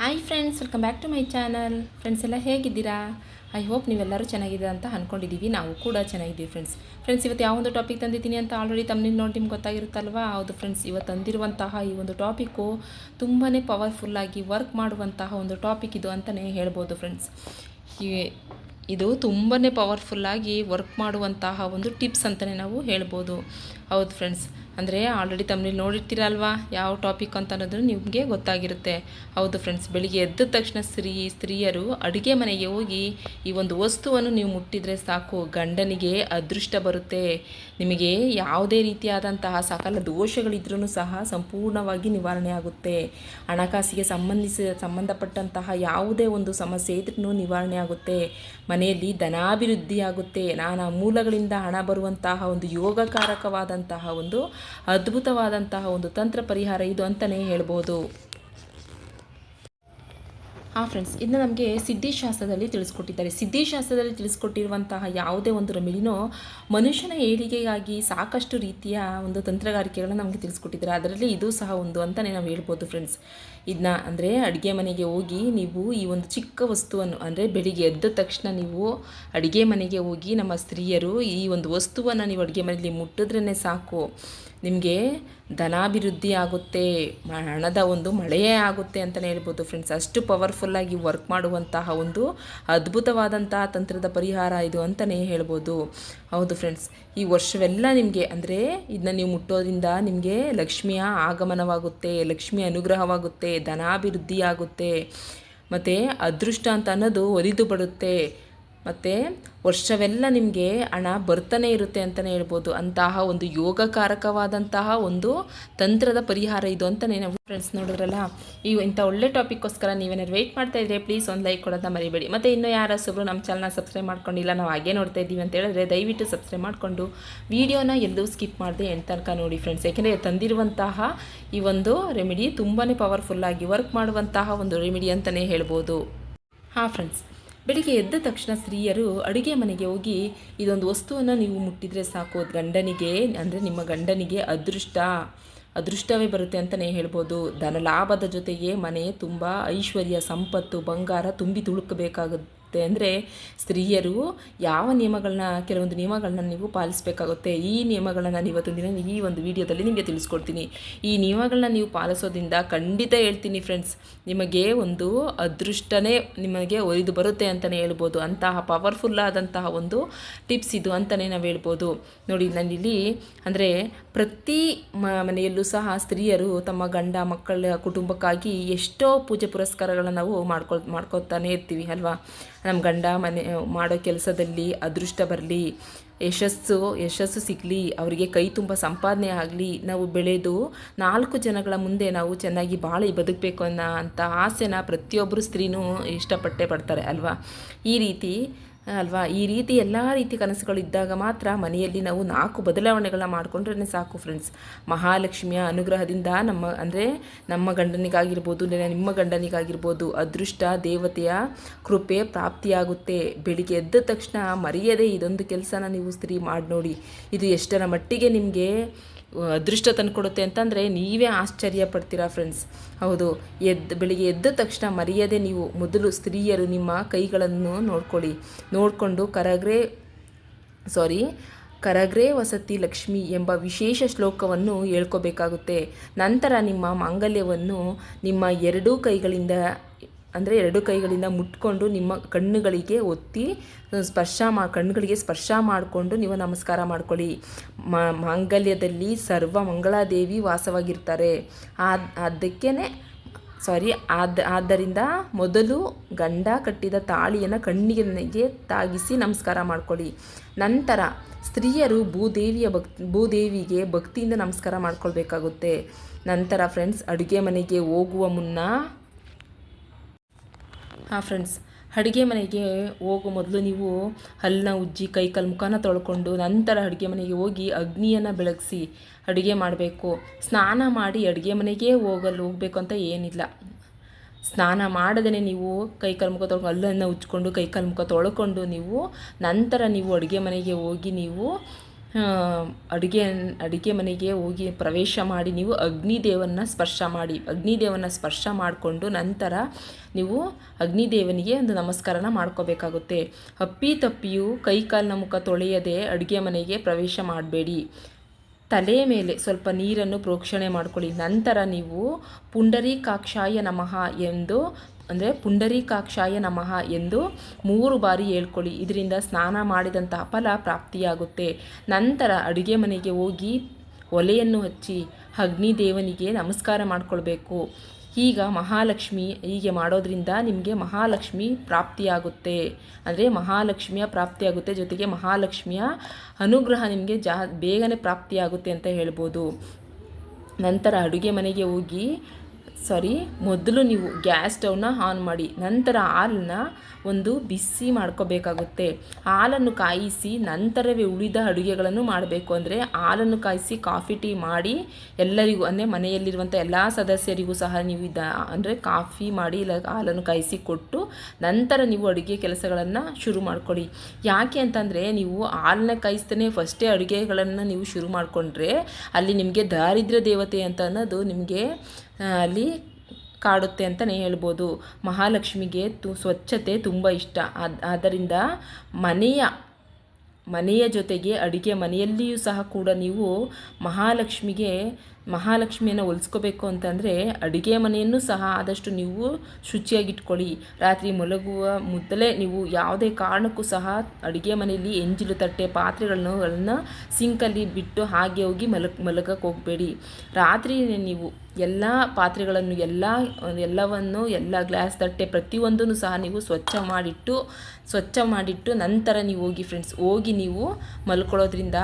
Hi friends, welcome back to my channel. Friends ಎಲ್ಲ ಹೇಗಿದ್ದೀರಾ? I hope ನೀವೆಲ್ಲರೂ ಚೆನ್ನಾಗಿದ್ದೀರಾ ಅಂತ ಅಂದ್ಕೊಂಡಿದ್ದೀವಿ. ನಾವು ಕೂಡ ಚೆನ್ನಾಗಿದ್ದೀವಿ ಫ್ರೆಂಡ್ಸ್ ಇವತ್ತು ಯಾವೊಂದು ಟಾಪಿಕ್ ತಂದಿದ್ದೀನಿ ಅಂತ ಆಲ್ರೆಡಿ ತಮ್ಮಲ್ಲಿ ನೋಡಿ ನಿಮ್ಗೆ ಗೊತ್ತಾಗಿರುತ್ತಲ್ವಾ? ಹೌದು ಫ್ರೆಂಡ್ಸ್, ಇವತ್ತು ತಂದಿರುವಂತಹ ಈ ಒಂದು ಟಾಪಿಕ್ಕು ತುಂಬಾ ಪವರ್ಫುಲ್ಲಾಗಿ ವರ್ಕ್ ಮಾಡುವಂತಹ ಒಂದು ಟಾಪಿಕ್ ಇದು ಅಂತಲೇ ಹೇಳ್ಬೋದು ಫ್ರೆಂಡ್ಸ್. ಇದು ತುಂಬಾ ಪವರ್ಫುಲ್ಲಾಗಿ ವರ್ಕ್ ಮಾಡುವಂತಹ ಒಂದು ಟಿಪ್ಸ್ ಅಂತಲೇ ನಾವು ಹೇಳ್ಬೋದು. ಹೌದು ಫ್ರೆಂಡ್ಸ್, ಅಂದರೆ ಆಲ್ರೆಡಿ ತಮ್ಮಲ್ಲಿ ನೋಡಿರ್ತೀರಲ್ವಾ ಯಾವ ಟಾಪಿಕ್ ಅಂತ ಅನ್ನೋದು ನಿಮಗೆ ಗೊತ್ತಾಗಿರುತ್ತೆ. ಹೌದು ಫ್ರೆಂಡ್ಸ್, ಬೆಳಿಗ್ಗೆ ಎದ್ದ ತಕ್ಷಣ ಸ್ತ್ರೀಯರು ಅಡುಗೆ ಮನೆಗೆ ಹೋಗಿ ಈ ಒಂದು ವಸ್ತುವನ್ನು ನೀವು ಮುಟ್ಟಿದರೆ ಸಾಕು, ಗಂಡನಿಗೆ ಅದೃಷ್ಟ ಬರುತ್ತೆ. ನಿಮಗೆ ಯಾವುದೇ ರೀತಿಯಾದಂತಹ ಸಕಲ ದೋಷಗಳಿದ್ರೂ ಸಹ ಸಂಪೂರ್ಣವಾಗಿ ನಿವಾರಣೆ ಆಗುತ್ತೆ. ಹಣಕಾಸಿಗೆ ಸಂಬಂಧಪಟ್ಟಂತಹ ಯಾವುದೇ ಒಂದು ಸಮಸ್ಯೆ ಇದ್ರೂ ನಿವಾರಣೆ ಆಗುತ್ತೆ. ಮನೆಯಲ್ಲಿ ಧನಾಭಿವೃದ್ಧಿ ಆಗುತ್ತೆ. ನಾನಾ ಮೂಲಗಳಿಂದ ಹಣ ಬರುವಂತಹ ಒಂದು ಯೋಗಕಾರಕವಾದಂತಹ ಒಂದು ಅದ್ಭುತವಾದಂತಹ ಒಂದು ತಂತ್ರ ಪರಿಹಾರ ಇದು ಅಂತಲೇ ಹೇಳ್ಬೋದು. ಫ್ರೆಂಡ್ಸ್, ಇದನ್ನ ನಮಗೆ ಸಿದ್ಧಿಶಾಸ್ತ್ರದಲ್ಲಿ ತಿಳಿಸ್ಕೊಟ್ಟಿದ್ದಾರೆ. ಸಿದ್ಧಿಶಾಸ್ತ್ರದಲ್ಲಿ ತಿಳಿಸ್ಕೊಟ್ಟಿರುವಂತಹ ಯಾವುದೇ ಒಂದು ರೆಮಿಡಿನೋ ಮನುಷ್ಯನ ಏಳಿಗೆಗಾಗಿ ಸಾಕಷ್ಟು ರೀತಿಯ ಒಂದು ತಂತ್ರಗಾರಿಕೆಗಳನ್ನ ನಮಗೆ ತಿಳಿಸ್ಕೊಟ್ಟಿದ್ದಾರೆ. ಅದರಲ್ಲಿ ಇದು ಸಹ ಒಂದು ಅಂತಲೇ ನಾವು ಹೇಳ್ಬೋದು ಫ್ರೆಂಡ್ಸ್. ಇದನ್ನ ಅಂದರೆ ಅಡುಗೆ ಮನೆಗೆ ಹೋಗಿ ನೀವು ಈ ಒಂದು ಚಿಕ್ಕ ವಸ್ತುವನ್ನು, ಅಂದರೆ ಬೆಳಿಗ್ಗೆ ಎದ್ದ ತಕ್ಷಣ ನೀವು ಅಡುಗೆ ಮನೆಗೆ ಹೋಗಿ ನಮ್ಮ ಸ್ತ್ರೀಯರು ಈ ಒಂದು ವಸ್ತುವನ್ನು ನೀವು ಅಡುಗೆ ಮನೆಯಲ್ಲಿ ಮುಟ್ಟಿದ್ರೇ ಸಾಕು, ನಿಮಗೆ ಧನಾಭಿವೃದ್ಧಿ ಆಗುತ್ತೆ, ಹಣದ ಒಂದು ಮಳೆಯೇ ಆಗುತ್ತೆ ಅಂತಲೇ ಹೇಳ್ಬೋದು ಫ್ರೆಂಡ್ಸ್. ಅಷ್ಟು ಪವರ್ಫುಲ್ಲಾಗಿ ವರ್ಕ್ ಮಾಡುವಂತಹ ಒಂದು ಅದ್ಭುತವಾದಂತಹ ತಂತ್ರದ ಪರಿಹಾರ ಇದು ಅಂತಲೇ ಹೇಳ್ಬೋದು. ಹೌದು ಫ್ರೆಂಡ್ಸ್, ಈ ವರ್ಷವೆಲ್ಲ ನಿಮಗೆ, ಅಂದರೆ ಇದನ್ನ ನೀವು ಮುಟ್ಟೋದ್ರಿಂದ ನಿಮಗೆ ಲಕ್ಷ್ಮಿಯ ಆಗಮನವಾಗುತ್ತೆ, ಲಕ್ಷ್ಮಿಯ ಅನುಗ್ರಹವಾಗುತ್ತೆ, ಧನಾಭಿವೃದ್ಧಿ ಆಗುತ್ತೆ, ಮತ್ತು ಅದೃಷ್ಟ ಅಂತ ಅನ್ನೋದು ಒಲಿದು ಬರುತ್ತೆ, ಮತ್ತು ವರ್ಷವೆಲ್ಲ ನಿಮಗೆ ಹಣ ಬರ್ತಾನೆ ಇರುತ್ತೆ ಅಂತಲೇ ಹೇಳ್ಬೋದು. ಅಂತಹ ಒಂದು ಯೋಗಕಾರಕವಾದಂತಹ ಒಂದು ತಂತ್ರದ ಪರಿಹಾರ ಇದು ಅಂತಲೇ ನಾವು ಫ್ರೆಂಡ್ಸ್ ನೋಡಿದ್ರಲ್ಲ. ಇಂಥ ಒಳ್ಳೆ ಟಾಪಿಕ್ಕೋಸ್ಕರ ನೀವೇನಾದ್ರು ವೆಯ್ಟ್ ಮಾಡ್ತಾ ಇದ್ರೆ ಪ್ಲೀಸ್ ಒಂದು ಲೈಕ್ ಕೊಡೋದನ್ನ ಮರಿಬೇಡಿ. ಮತ್ತು ಇನ್ನೂ ಯಾರೊಬ್ಬರು ನಮ್ಮ ಚಾನಲ್ನ ಸಬ್ಸ್ಕ್ರೈಬ್ ಮಾಡ್ಕೊಂಡಿಲ್ಲ, ನಾವು ಹಾಗೆ ನೋಡ್ತಾ ಇದ್ದೀವಿ ಅಂತ ಹೇಳಿದ್ರೆ ದಯವಿಟ್ಟು ಸಬ್ಸ್ಕ್ರೈಬ್ ಮಾಡಿಕೊಂಡು ವಿಡಿಯೋನ ಎಲ್ಲೂ ಸ್ಕಿಪ್ ಮಾಡದೆ ಎಂಡ್ ತನಕ ನೋಡಿ ಫ್ರೆಂಡ್ಸ್. ಯಾಕೆಂದರೆ ತಂದಿರುವಂತಹ ಈ ಒಂದು ರೆಮಿಡಿ ತುಂಬಾ ಪವರ್ಫುಲ್ಲಾಗಿ ವರ್ಕ್ ಮಾಡುವಂತಹ ಒಂದು ರೆಮಿಡಿ ಅಂತಲೇ ಹೇಳ್ಬೋದು. ಫ್ರೆಂಡ್ಸ್, ಬೆಳಿಗ್ಗೆ ಎದ್ದ ತಕ್ಷಣ ಸ್ತ್ರೀಯರು ಅಡುಗೆ ಮನೆಗೆ ಹೋಗಿ ಇದೊಂದು ವಸ್ತುವನ್ನು ನೀವು ಮುಟ್ಟಿದರೆ ಸಾಕು, ಗಂಡನಿಗೆ, ಅಂದರೆ ನಿಮ್ಮ ಗಂಡನಿಗೆ ಅದೃಷ್ಟವೇ ಬರುತ್ತೆ ಅಂತಲೇ ಹೇಳ್ಬೋದು. ಧನಲಾಭದ ಜೊತೆಗೆ ಮನೆ ತುಂಬ ಐಶ್ವರ್ಯ, ಸಂಪತ್ತು, ಬಂಗಾರ ತುಂಬಿ ತುಳುಕಬೇಕಾಗುತ್ತೆ. ಅಂದರೆ ಸ್ತ್ರೀಯರು ಯಾವ ನಿಯಮಗಳನ್ನ, ಕೆಲವೊಂದು ನಿಯಮಗಳನ್ನ ನೀವು ಪಾಲಿಸಬೇಕಾಗುತ್ತೆ. ಈ ನಿಯಮಗಳನ್ನು ಇವತ್ತು ದಿನ ಈ ಒಂದು ವಿಡಿಯೋದಲ್ಲಿ ನಿಮಗೆ ತಿಳಿಸ್ಕೊಡ್ತೀನಿ. ಈ ನಿಯಮಗಳನ್ನ ನೀವು ಪಾಲಿಸೋದ್ರಿಂದ ಖಂಡಿತ ಹೇಳ್ತೀನಿ ಫ್ರೆಂಡ್ಸ್, ನಿಮಗೆ ಒಂದು ಅದೃಷ್ಟನೇ ನಿಮಗೆ ಒಲಿದು ಬರುತ್ತೆ ಅಂತಲೇ ಹೇಳ್ಬೋದು. ಅಂತಹ ಪವರ್ಫುಲ್ಲಾದಂತಹ ಒಂದು ಟಿಪ್ಸ್ ಇದು ಅಂತಲೇ ನಾವು ಹೇಳ್ಬೋದು. ನೋಡಿ, ನಾನಿಲ್ಲಿ ಅಂದರೆ ಪ್ರತಿ ಮನೆಯಲ್ಲೂ ಸಹ ಸ್ತ್ರೀಯರು ತಮ್ಮ ಗಂಡ ಮಕ್ಕಳ ಕುಟುಂಬಕ್ಕಾಗಿ ಎಷ್ಟೋ ಪೂಜೆ ಪುರಸ್ಕಾರಗಳನ್ನು ನಾವು ಮಾಡ್ಕೊತಾನೆ ಇರ್ತೀವಿ ಅಲ್ವಾ. ನಮ್ಮ ಗಂಡ ಮನೆ ಮಾಡೋ ಕೆಲಸದಲ್ಲಿ ಅದೃಷ್ಟ ಬರಲಿ, ಯಶಸ್ಸು ಸಿಗಲಿ, ಅವರಿಗೆ ಕೈ ತುಂಬ ಸಂಪಾದನೆ ಆಗಲಿ, ನಾವು ಬೆಳೆದು 4 ಜನಗಳ ಮುಂದೆ ನಾವು ಚೆನ್ನಾಗಿ ಬಾಳಿ ಬದುಕಬೇಕು ಅಂತ ಆಸೆನ ಪ್ರತಿಯೊಬ್ಬರು ಸ್ತ್ರೀನೂ ಇಷ್ಟಪಟ್ಟೇ ಪಡ್ತಾರೆ ಅಲ್ವಾ. ಈ ರೀತಿ ಎಲ್ಲ ರೀತಿ ಕನಸುಗಳಿದ್ದಾಗ ಮಾತ್ರ ಮನೆಯಲ್ಲಿ ನಾವು 4 ಬದಲಾವಣೆಗಳನ್ನ ಮಾಡಿಕೊಂಡ್ರೆ ಸಾಕು ಫ್ರೆಂಡ್ಸ್. ಮಹಾಲಕ್ಷ್ಮಿಯ ಅನುಗ್ರಹದಿಂದ ನಮ್ಮ ಗಂಡನಿಗಾಗಿರ್ಬೋದು, ನಿಮ್ಮ ಗಂಡನಿಗಾಗಿರ್ಬೋದು ಅದೃಷ್ಟ ದೇವತೆಯ ಕೃಪೆ ಪ್ರಾಪ್ತಿಯಾಗುತ್ತೆ. ಬೆಳಿಗ್ಗೆ ಎದ್ದ ತಕ್ಷಣ ಮರೆಯದೇ ಇದೊಂದು ಕೆಲಸನ ನೀವು ಸ್ತ್ರೀ ಮಾಡಿ ನೋಡಿ. ಇದು ಎಷ್ಟರ ಮಟ್ಟಿಗೆ ನಿಮಗೆ ಅದೃಷ್ಟ ತಂದುಕೊಡುತ್ತೆ ಅಂತಂದರೆ ನೀವೇ ಆಶ್ಚರ್ಯ ಪಡ್ತೀರಾ ಫ್ರೆಂಡ್ಸ್. ಹೌದು, ಬೆಳಿಗ್ಗೆ ಎದ್ದ ತಕ್ಷಣ ಮರೆಯದೆ ನೀವು ಮೊದಲು ಸ್ತ್ರೀಯರು ನಿಮ್ಮ ಕೈಗಳನ್ನು ನೋಡಿಕೊಂಡು ಕರಗ್ರೆ ವಸತಿ ಲಕ್ಷ್ಮಿ ಎಂಬ ವಿಶೇಷ ಶ್ಲೋಕವನ್ನು ಹೇಳ್ಕೋಬೇಕಾಗುತ್ತೆ. ನಂತರ ನಿಮ್ಮ ಮಾಂಗಲ್ಯವನ್ನು ನಿಮ್ಮ ಎರಡೂ ಕೈಗಳಿಂದ ಮುಟ್ಕೊಂಡು ನಿಮ್ಮ ಕಣ್ಣುಗಳಿಗೆ ಒತ್ತಿ ಕಣ್ಣುಗಳಿಗೆ ಸ್ಪರ್ಶ ಮಾಡಿಕೊಂಡು ನೀವು ನಮಸ್ಕಾರ ಮಾಡ್ಕೊಳ್ಳಿ. ಮಾಂಗಲ್ಯದಲ್ಲಿ ಸರ್ವ ಮಂಗಳಾದೇವಿ ವಾಸವಾಗಿರ್ತಾರೆ. ಆದ್ದರಿಂದ ಮೊದಲು ಗಂಡ ಕಟ್ಟಿದ ತಾಳಿಯನ್ನು ಕಣ್ಣಿಗೆ ತಾಗಿಸಿ ನಮಸ್ಕಾರ ಮಾಡ್ಕೊಳ್ಳಿ. ನಂತರ ಸ್ತ್ರೀಯರು ಭೂದೇವಿಗೆ ಭಕ್ತಿಯಿಂದ ನಮಸ್ಕಾರ ಮಾಡ್ಕೊಳ್ಬೇಕಾಗುತ್ತೆ. ನಂತರ ಫ್ರೆಂಡ್ಸ್, ಅಡುಗೆ ಮನೆಗೆ ಹೋಗುವ ಮುನ್ನ ಅಡುಗೆ ಮನೆಗೆ ಹೋಗೋ ಮೊದಲು ನೀವು ಹಲ್ಲನ್ನ ಉಜ್ಜಿ ಕೈಕಾಲು ಮುಖನ ತೊಳ್ಕೊಂಡು ನಂತರ ಅಡುಗೆ ಮನೆಗೆ ಹೋಗಿ ಅಗ್ನಿಯನ್ನು ಬೆಳಗಿಸಿ ಅಡುಗೆ ಮಾಡಬೇಕು. ಸ್ನಾನ ಮಾಡಿ ಅಡುಗೆ ಮನೆಗೆ ಹೋಗಬೇಕು ಅಂತ ಏನಿಲ್ಲ. ಸ್ನಾನ ಮಾಡದೇ ನೀವು ಕೈಕಾಲು ಮುಖ ತೊಳ್ಕೊಂಡು ಹಲ್ಲನ್ನು ಉಜ್ಕೊಂಡು ಕೈಕಾಲು ಮುಖ ತೊಳ್ಕೊಂಡು ನಂತರ ನೀವು ಅಡುಗೆ ಮನೆಗೆ ಹೋಗಿ ನೀವು ಅಡುಗೆ ಮನೆಗೆ ಹೋಗಿ ಪ್ರವೇಶ ಮಾಡಿ ನೀವು ಅಗ್ನಿದೇವನ ಸ್ಪರ್ಶ ಮಾಡಿಕೊಂಡು ನಂತರ ನೀವು ಅಗ್ನಿದೇವನಿಗೆ ಒಂದು ನಮಸ್ಕಾರನ ಮಾಡ್ಕೋಬೇಕಾಗುತ್ತೆ. ಅಪ್ಪಿತಪ್ಪಿಯೂ ಕೈಕಾಲಿನ ಮುಖ ತೊಳೆಯದೆ ಅಡುಗೆ ಮನೆಗೆ ಪ್ರವೇಶ ಮಾಡಬೇಡಿ. ತಲೆ ಮೇಲೆ ಸ್ವಲ್ಪ ನೀರನ್ನು ಪ್ರೋಕ್ಷಣೆ ಮಾಡ್ಕೊಳ್ಳಿ. ನಂತರ ನೀವು ಪುಂಡರೀಕಾಕ್ಷಾಯ ನಮಃ ಎಂದು 3 ಬಾರಿ ಹೇಳ್ಕೊಳ್ಳಿ. ಇದರಿಂದ ಸ್ನಾನ ಮಾಡಿದಂತಹ ಫಲ ಪ್ರಾಪ್ತಿಯಾಗುತ್ತೆ. ನಂತರ ಅಡುಗೆ ಮನೆಗೆ ಹೋಗಿ ಒಲೆಯನ್ನು ಹಚ್ಚಿ ಅಗ್ನಿದೇವನಿಗೆ ನಮಸ್ಕಾರ ಮಾಡಿಕೊಳ್ಬೇಕು. ಹೀಗೆ ಮಾಡೋದ್ರಿಂದ ನಿಮಗೆ ಮಹಾಲಕ್ಷ್ಮಿ ಪ್ರಾಪ್ತಿಯಾಗುತ್ತೆ. ಅಂದರೆ ಮಹಾಲಕ್ಷ್ಮಿಯ ಪ್ರಾಪ್ತಿಯಾಗುತ್ತೆ, ಜೊತೆಗೆ ಮಹಾಲಕ್ಷ್ಮಿಯ ಅನುಗ್ರಹ ನಿಮಗೆ ಬೇಗನೆ ಪ್ರಾಪ್ತಿಯಾಗುತ್ತೆ ಅಂತ ಹೇಳ್ಬೋದು. ನಂತರ ಅಡುಗೆ ಮನೆಗೆ ಹೋಗಿ ಮೊದಲು ನೀವು ಗ್ಯಾಸ್ ಸ್ಟವ್ನ ಆನ್ ಮಾಡಿ. ನಂತರ ಹಾಲನ್ನ ಒಂದು ಬಿಸಿ ಮಾಡ್ಕೋಬೇಕಾಗುತ್ತೆ. ಹಾಲನ್ನು ಕಾಯಿಸಿ ನಂತರವೇ ಉಳಿದ ಅಡುಗೆಗಳನ್ನು ಮಾಡಬೇಕು. ಅಂದರೆ ಹಾಲನ್ನು ಕಾಯಿಸಿ ಕಾಫಿ ಟೀ ಮಾಡಿ ಎಲ್ಲರಿಗೂ, ಅಂದರೆ ಮನೆಯಲ್ಲಿರುವಂಥ ಎಲ್ಲ ಸದಸ್ಯರಿಗೂ ಸಹ ನೀವು ಅಂದರೆ ಕಾಫಿ ಮಾಡಿ ಇಲ್ಲ ಹಾಲನ್ನು ಕಾಯಿಸಿ ಕೊಟ್ಟು ನಂತರ ನೀವು ಅಡುಗೆ ಕೆಲಸಗಳನ್ನು ಶುರು ಮಾಡ್ಕೊಳ್ಳಿ. ಯಾಕೆ ಅಂತಂದರೆ ನೀವು ಹಾಲನ್ನ ಕಾಯಿಸ್ತಾನೆ ಫಸ್ಟೇ ಅಡುಗೆಗಳನ್ನು ನೀವು ಶುರು ಮಾಡಿಕೊಂಡ್ರೆ ಅಲ್ಲಿ ನಿಮಗೆ ದಾರಿದ್ರ್ಯ ದೇವತೆ ಅಂತ ಅನ್ನೋದು ನಿಮಗೆ ಅಲ್ಲಿ ಕಾಡುತ್ತೆ ಅಂತಲೇ ಹೇಳ್ಬೋದು. ಮಹಾಲಕ್ಷ್ಮಿಗೆ ಸ್ವಚ್ಛತೆ ತುಂಬ ಇಷ್ಟ. ಆದ್ದರಿಂದ ಮನೆಯ ಜೊತೆಗೆ ಅಡುಗೆ ಮನೆಯಲ್ಲಿಯೂ ಸಹ ಕೂಡ ನೀವು ಮಹಾಲಕ್ಷ್ಮಿಯನ್ನು ಹೋಲಿಸ್ಕೋಬೇಕು ಅಂತಂದರೆ ಅಡುಗೆ ಮನೆಯನ್ನು ಸಹ ಆದಷ್ಟು ನೀವು ಶುಚಿಯಾಗಿಟ್ಕೊಳ್ಳಿ. ರಾತ್ರಿ ಮಲಗುವ ಮೊದಲೇ ನೀವು ಯಾವುದೇ ಕಾರಣಕ್ಕೂ ಸಹ ಅಡುಗೆ ಮನೆಯಲ್ಲಿ ಎಂಜಿಲು ತಟ್ಟೆ ಪಾತ್ರೆಗಳನ್ನ ಸಿಂಕಲ್ಲಿ ಬಿಟ್ಟು ಹಾಗೆ ಹೋಗಿ ಮಲಗಕ್ಕೆ ಹೋಗಬೇಡಿ. ರಾತ್ರಿ ನೀವು ಎಲ್ಲ ಪಾತ್ರೆಗಳನ್ನು ಎಲ್ಲ ಗ್ಲಾಸ್ ತಟ್ಟೆ ಪ್ರತಿಯೊಂದನ್ನು ಸಹ ನೀವು ಸ್ವಚ್ಛ ಮಾಡಿಟ್ಟು ನಂತರ ನೀವು ಹೋಗಿ ನೀವು ಮಲ್ಕೊಳ್ಳೋದ್ರಿಂದ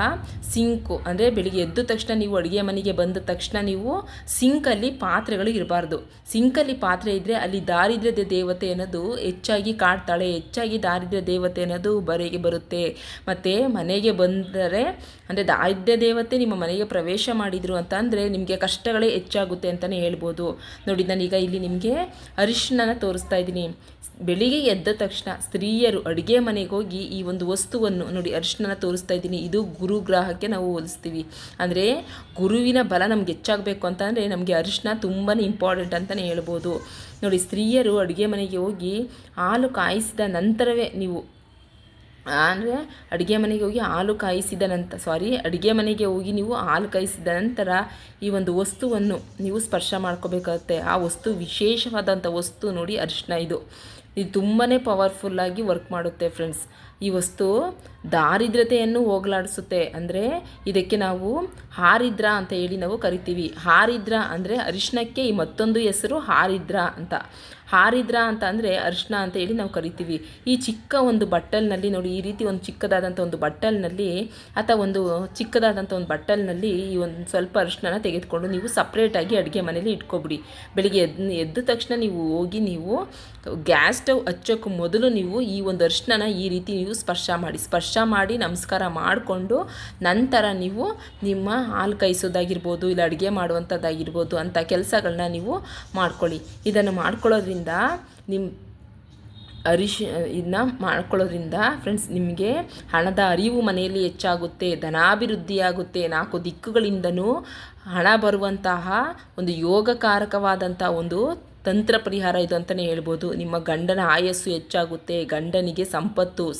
ಸಿಂಕು, ಅಂದರೆ ಬೆಳಿಗ್ಗೆ ಎದ್ದ ತಕ್ಷಣ ನೀವು ಅಡುಗೆ ಮನೆಗೆ ಬಂದ ತಕ್ಷಣ ನೀವು ಸಿಂಕಲ್ಲಿ ಪಾತ್ರೆಗಳು ಇರಬಾರ್ದು. ಸಿಂಕಲ್ಲಿ ಪಾತ್ರೆ ಇದ್ದರೆ ಅಲ್ಲಿ ದಾರಿದ್ರ್ಯದ ದೇವತೆ ಅನ್ನೋದು ಹೆಚ್ಚಾಗಿ ಕಾಡ್ತಾಳೆ. ಹೆಚ್ಚಾಗಿ ದಾರಿದ್ರ್ಯ ದೇವತೆ ಅನ್ನೋದು ಬರುತ್ತೆ. ಮತ್ತು ಮನೆಗೆ ಬಂದರೆ ಅಂದರೆ ದಾರಿದ್ರ್ಯ ದೇವತೆ ನಿಮ್ಮ ಮನೆಗೆ ಪ್ರವೇಶ ಮಾಡಿದರು ಅಂತ ಅಂದರೆ ನಿಮಗೆ ಕಷ್ಟಗಳೇ ಹೆಚ್ಚಾಗುತ್ತೆ ಅಂತಲೇ ಹೇಳ್ಬೋದು. ನೋಡಿ, ನಾನೀಗ ಇಲ್ಲಿ ನಿಮಗೆ ಅರಿಶಿನ ತೋರಿಸ್ತಾ ಇದ್ದೀನಿ. ಬೆಳಿಗ್ಗೆ ಎದ್ದ ತಕ್ಷಣ ಸ್ತ್ರೀಯರು ಅಡುಗೆ ಮನೆಗೆ ಹೋಗಿ ಈ ಒಂದು ವಸ್ತುವನ್ನು ನೋಡಿ, ಅರಿಶಿನ ತೋರಿಸ್ತಾ ಇದ್ದೀನಿ. ಇದು ಗುರುಗ್ರಹಕ್ಕೆ ನಾವು ಹೋಲಿಸ್ತೀವಿ. ಅಂದರೆ ಗುರುವಿನ ಬಲ ನಮ್ಗೆ ಹೆಚ್ಚಾಗಬೇಕು ಅಂತಂದರೆ ನಮಗೆ ಅರಿಶಿನ ತುಂಬಾ ಇಂಪಾರ್ಟೆಂಟ್ ಅಂತಲೇ ಹೇಳ್ಬೋದು. ನೋಡಿ, ಸ್ತ್ರೀಯರು ಅಡುಗೆ ಮನೆಗೆ ಹೋಗಿ ಹಾಲು ಕಾಯಿಸಿದ ನಂತರವೇ ನೀವು ಅಂದರೆ ಅಡುಗೆ ಮನೆಗೆ ಹೋಗಿ ಹಾಲು ಕಾಯಿಸಿದ ನಂತರ ಈ ಒಂದು ವಸ್ತುವನ್ನು ನೀವು ಸ್ಪರ್ಶ ಮಾಡ್ಕೋಬೇಕಾಗುತ್ತೆ. ಆ ವಸ್ತು ವಿಶೇಷವಾದಂಥ ವಸ್ತು ನೋಡಿ, ಅರಿಶಿನ. ಇದು ತುಂಬಾ ಪವರ್ಫುಲ್ಲಾಗಿ ವರ್ಕ್ ಮಾಡುತ್ತೆ ಫ್ರೆಂಡ್ಸ್. ಈ ವಸ್ತು ದಾರಿದ್ರ್ಯತೆಯನ್ನು ಹೋಗಲಾಡಿಸುತ್ತೆ. ಅಂದರೆ ಇದಕ್ಕೆ ನಾವು ಹಾರಿದ್ರ ಅಂತ ಹೇಳಿ ನಾವು ಕರಿತೀವಿ. ಹಾರಿದ್ರ ಅಂದರೆ ಅರಿಶಿನಕ್ಕೆ ಈ ಮತ್ತೊಂದು ಹೆಸರು ಹಾರಿದ್ರ ಅಂತ ಅಂದರೆ ಅರಿಶಿನ ಅಂತ ಹೇಳಿ ನಾವು ಕರಿತೀವಿ. ಈ ಚಿಕ್ಕ ಒಂದು ಬಟ್ಟಲ್ನಲ್ಲಿ ನೋಡಿ, ಈ ರೀತಿ ಒಂದು ಚಿಕ್ಕದಾದಂಥ ಒಂದು ಬಟ್ಟಲ್ನಲ್ಲಿ ಅಥವಾ ಒಂದು ಚಿಕ್ಕದಾದಂಥ ಒಂದು ಬಟ್ಟಲ್ನಲ್ಲಿ ಈ ಒಂದು ಸ್ವಲ್ಪ ಅರಿಶಿನ ತೆಗೆದುಕೊಂಡು ನೀವು ಸಪ್ರೇಟಾಗಿ ಅಡುಗೆ ಮನೇಲಿ ಇಟ್ಕೊಬಿಡಿ. ಬೆಳಿಗ್ಗೆ ಎದ್ದ ತಕ್ಷಣ ನೀವು ಹೋಗಿ ನೀವು ಗ್ಯಾಸ್ ಸ್ಟವ್ ಹಚ್ಚೋಕ್ಕೆ ಮೊದಲು ನೀವು ಈ ಒಂದು ಅರಿಶಿನ ಈ ರೀತಿ ನೀವು ಸ್ಪರ್ಶ ಮಾಡಿ ನಮಸ್ಕಾರ ಮಾಡಿಕೊಂಡು ನಂತರ ನೀವು ನಿಮ್ಮ ಹಾಲು ಕಾಯಿಸೋದಾಗಿರ್ಬೋದು ಇಲ್ಲ ಅಡುಗೆ ಮಾಡುವಂಥದ್ದಾಗಿರ್ಬೋದು ಅಂಥ ಕೆಲಸಗಳನ್ನ ನೀವು ಮಾಡ್ಕೊಳ್ಳಿ. ಇದನ್ನು ಮಾಡ್ಕೊಳ್ಳೋದ್ರಿಂದ ಇದನ್ನ ಮಾಡ್ಕೊಳ್ಳೋದ್ರಿಂದ ಫ್ರೆಂಡ್ಸ್ ನಿಮಗೆ ಹಣದ ಅರಿವು ಮನೆಯಲ್ಲಿ ಹೆಚ್ಚಾಗುತ್ತೆ, ಧನಾಭಿವೃದ್ಧಿಯಾಗುತ್ತೆ. 4 ದಿಕ್ಕುಗಳಿಂದನೂ ಹಣ ಬರುವಂತಹ ಒಂದು ಯೋಗಕಾರಕವಾದಂಥ ಒಂದು ತಂತ್ರ ಪರಿಹಾರ ಇದು ಅಂತಲೇ ಹೇಳ್ಬೋದು. ನಿಮ್ಮ ಗಂಡನ ಆಯಸ್ಸು ಹೆಚ್ಚಾಗುತ್ತೆ, ಗಂಡನಿಗೆ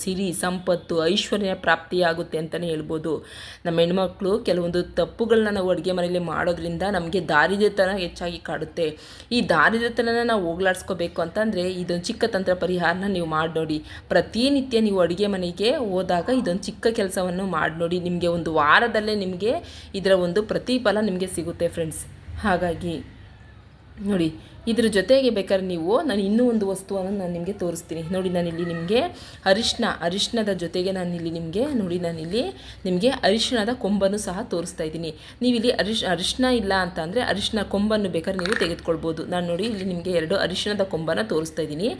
ಸಿರಿ ಸಂಪತ್ತು ಐಶ್ವರ್ಯ ಪ್ರಾಪ್ತಿಯಾಗುತ್ತೆ ಅಂತಲೇ ಹೇಳ್ಬೋದು. ನಮ್ಮ ಹೆಣ್ಮಕ್ಳು ಕೆಲವೊಂದು ತಪ್ಪುಗಳನ್ನ ನಾವು ಅಡುಗೆ ಮನೆಯಲ್ಲಿ ಮಾಡೋದ್ರಿಂದ ನಮಗೆ ದಾರಿದ್ರ್ಯತನ ಹೆಚ್ಚಾಗಿ ಕಾಡುತ್ತೆ. ಈ ದಾರಿದ್ರ್ಯತನ ನಾವು ಹೋಗ್ಲಾಡಿಸ್ಕೋಬೇಕು ಅಂತಂದರೆ ಇದೊಂದು ಚಿಕ್ಕ ತಂತ್ರ ಪರಿಹಾರನ ನೀವು ಮಾಡಿ ನೋಡಿ. ಪ್ರತಿನಿತ್ಯ ನೀವು ಅಡುಗೆ ಮನೆಗೆ ಹೋದಾಗ ಇದೊಂದು ಚಿಕ್ಕ ಕೆಲಸವನ್ನು ಮಾಡಿ ನೋಡಿ. ನಿಮಗೆ ಒಂದು ವಾರದಲ್ಲೇ ನಿಮಗೆ ಇದರ ಒಂದು ಪ್ರತಿಫಲ ನಿಮಗೆ ಸಿಗುತ್ತೆ ಫ್ರೆಂಡ್ಸ್. ಹಾಗಾಗಿ ನೋಡಿ, ಇದ್ರ ಜೊತೆಗೆ ಬೇಕಾದ್ರೆ ನಾನು ಇನ್ನೂ ಒಂದು ವಸ್ತುವನ್ನು ನಾನು ನಿಮಗೆ ತೋರಿಸ್ತೀನಿ. ನೋಡಿ, ನಾನಿಲ್ಲಿ ನಿಮಗೆ ಅರಿಶಿನದ ಜೊತೆಗೆ ನಾನಿಲ್ಲಿ ನಿಮಗೆ ಅರಿಶಿನದ ಕೊಂಬನ್ನು ಸಹ ತೋರಿಸ್ತಾ ಇದ್ದೀನಿ. ನೀವಿಲ್ಲಿ ಅರಿಶಿನ ಇಲ್ಲ ಅಂತ ಅಂದರೆ ಅರಿಶಿನ ಕೊಂಬನ್ನು ಬೇಕಾದ್ರೆ ನೀವು ತೆಗೆದುಕೊಳ್ಬೋದು. ನಾನು ನೋಡಿ ಇಲ್ಲಿ ನಿಮಗೆ 2 ಅರಿಶಿನದ ಕೊಂಬನ್ನು ತೋರಿಸ್ತಾ ಇದ್ದೀನಿ.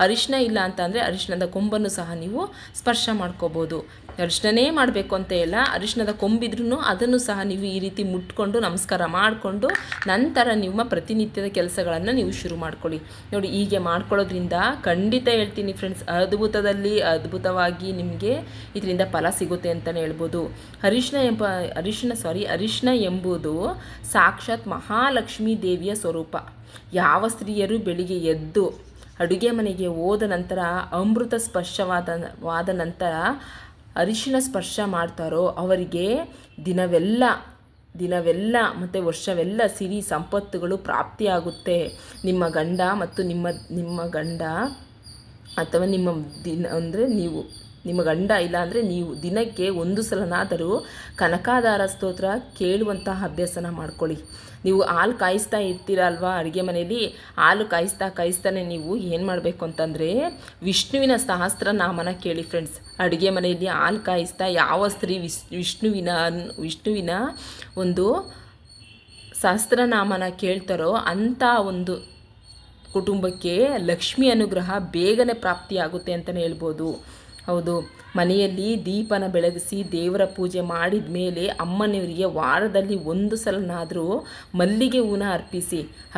ಅರಿಶಿನ ಇಲ್ಲ ಅಂತ ಅಂದರೆ ಅರಿಶಿನದ ಕೊಂಬನ್ನು ಸಹ ನೀವು ಸ್ಪರ್ಶ ಮಾಡ್ಕೋಬೋದು. ಅರಿಶಿನೇ ಮಾಡಬೇಕು ಅಂತ ಇಲ್ಲ, ಅರಿಶಿನದ ಕೊಂಬಿದ್ರೂ ಅದನ್ನು ಸಹ ನೀವು ಈ ರೀತಿ ಮುಟ್ಕೊಂಡು ನಮಸ್ಕಾರ ಮಾಡಿಕೊಂಡು ನಂತರ ನಿಮ್ಮ ಪ್ರತಿನಿತ್ಯದ ಕೆಲಸಗಳನ್ನು ನೀವು ಶುರು ಮಾಡ್ಕೊಳ್ಳಿ. ನೋಡಿ, ಹೀಗೆ ಮಾಡ್ಕೊಳ್ಳೋದ್ರಿಂದ ಖಂಡಿತ ಹೇಳ್ತೀನಿ ಫ್ರೆಂಡ್ಸ್, ಅದ್ಭುತವಾಗಿ ನಿಮಗೆ ಇದರಿಂದ ಫಲ ಸಿಗುತ್ತೆ ಅಂತಲೇ ಹೇಳ್ಬೋದು. ಅರಿಶಿನ ಎಂಬುದು ಸಾಕ್ಷಾತ್ ಮಹಾಲಕ್ಷ್ಮೀ ದೇವಿಯ ಸ್ವರೂಪ. ಯಾವ ಸ್ತ್ರೀಯರು ಬೆಳಿಗ್ಗೆ ಎದ್ದು ಅಡುಗೆ ಮನೆಗೆ ಹೋದ ನಂತರ ಅಮೃತ ಸ್ಪರ್ಶವಾದ ನಂತರ ಅರಿಶಿನ ಸ್ಪರ್ಶ ಮಾಡ್ತಾರೋ ಅವರಿಗೆ ದಿನವೆಲ್ಲ ಮತ್ತು ವರ್ಷವೆಲ್ಲ ಸಿರಿ ಸಂಪತ್ತುಗಳು ಪ್ರಾಪ್ತಿಯಾಗುತ್ತೆ. ನಿಮ್ಮ ಗಂಡ ಮತ್ತು ನಿಮ್ಮ ಗಂಡ ಅಥವಾ ನಿಮ್ಮ ಗಂಡ ಇಲ್ಲ ಅಂದರೆ ನೀವು ದಿನಕ್ಕೆ ಒಂದು ಸಲನಾದರೂ ಕನಕಾಧಾರ ಸ್ತೋತ್ರ ಕೇಳುವಂತಹ ಅಭ್ಯಾಸನ ಮಾಡ್ಕೊಳ್ಳಿ. ನೀವು ಹಾಲು ಕಾಯಿಸ್ತಾ ಇರ್ತೀರ ಅಲ್ವಾ ಅಡುಗೆ ಮನೆಯಲ್ಲಿ, ಹಾಲು ಕಾಯಿಸ್ತಾನೆ ನೀವು ಏನು ಮಾಡಬೇಕು ಅಂತಂದರೆ ವಿಷ್ಣುವಿನ ಸಹಸ್ರನಾಮನ ಕೇಳಿ ಫ್ರೆಂಡ್ಸ್. ಅಡುಗೆ ಮನೆಯಲ್ಲಿ ಹಾಲು ಕಾಯಿಸ್ತಾ ಯಾವ ಸ್ತ್ರೀ ವಿಷ್ಣುವಿನ ಒಂದು ಸಹಸ್ರನಾಮನ ಕೇಳ್ತಾರೋ ಅಂಥ ಒಂದು ಕುಟುಂಬಕ್ಕೆ ಲಕ್ಷ್ಮಿ ಅನುಗ್ರಹ ಬೇಗನೆ ಪ್ರಾಪ್ತಿಯಾಗುತ್ತೆ ಅಂತಲೇ ಹೇಳ್ಬೋದು. ಹೌದು, ಮನೆಯಲ್ಲಿ ದೀಪನ ಬೆಳಗಿಸಿ ದೇವರ ಪೂಜೆ ಮಾಡಿದ ಮೇಲೆ ಅಮ್ಮನವರಿಗೆ ವಾರದಲ್ಲಿ ಒಂದು ಸಲನಾದರೂ ಮಲ್ಲಿಗೆ ಹೂನ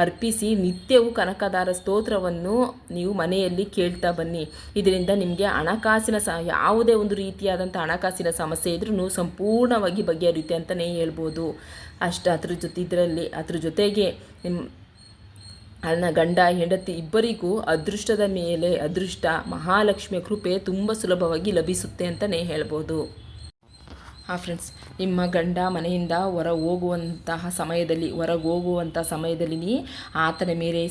ಅರ್ಪಿಸಿ ನಿತ್ಯವೂ ಕನಕದಾರ ಸ್ತೋತ್ರವನ್ನು ನೀವು ಮನೆಯಲ್ಲಿ ಕೇಳ್ತಾ ಬನ್ನಿ. ಇದರಿಂದ ನಿಮಗೆ ಯಾವುದೇ ಒಂದು ರೀತಿಯಾದಂಥ ಹಣಕಾಸಿನ ಸಮಸ್ಯೆ ಇದ್ರೂ ಸಂಪೂರ್ಣವಾಗಿ ಬಗೆಹರಿಯುತ್ತೆ ಅಂತಲೇ ಹೇಳ್ಬೋದು. ಅದ್ರ ಜೊತೆಗೆ ಗಂಡ ಹೆಂಡತಿ ಇಬ್ಬರಿಗೂ ಅದೃಷ್ಟ ಮಹಾಲಕ್ಷ್ಮಿಯ ಕೃಪೆ ತುಂಬ ಸುಲಭವಾಗಿ ಲಭಿಸುತ್ತೆ ಅಂತಲೇ ಹೇಳ್ಬೋದು. ಫ್ರೆಂಡ್ಸ್, ನಿಮ್ಮ ಗಂಡ ಮನೆಯಿಂದ ಹೊರಗೆ ಹೋಗುವಂತಹ ಸಮಯದಲ್ಲಿ ಆತನ ಮೇಲೆ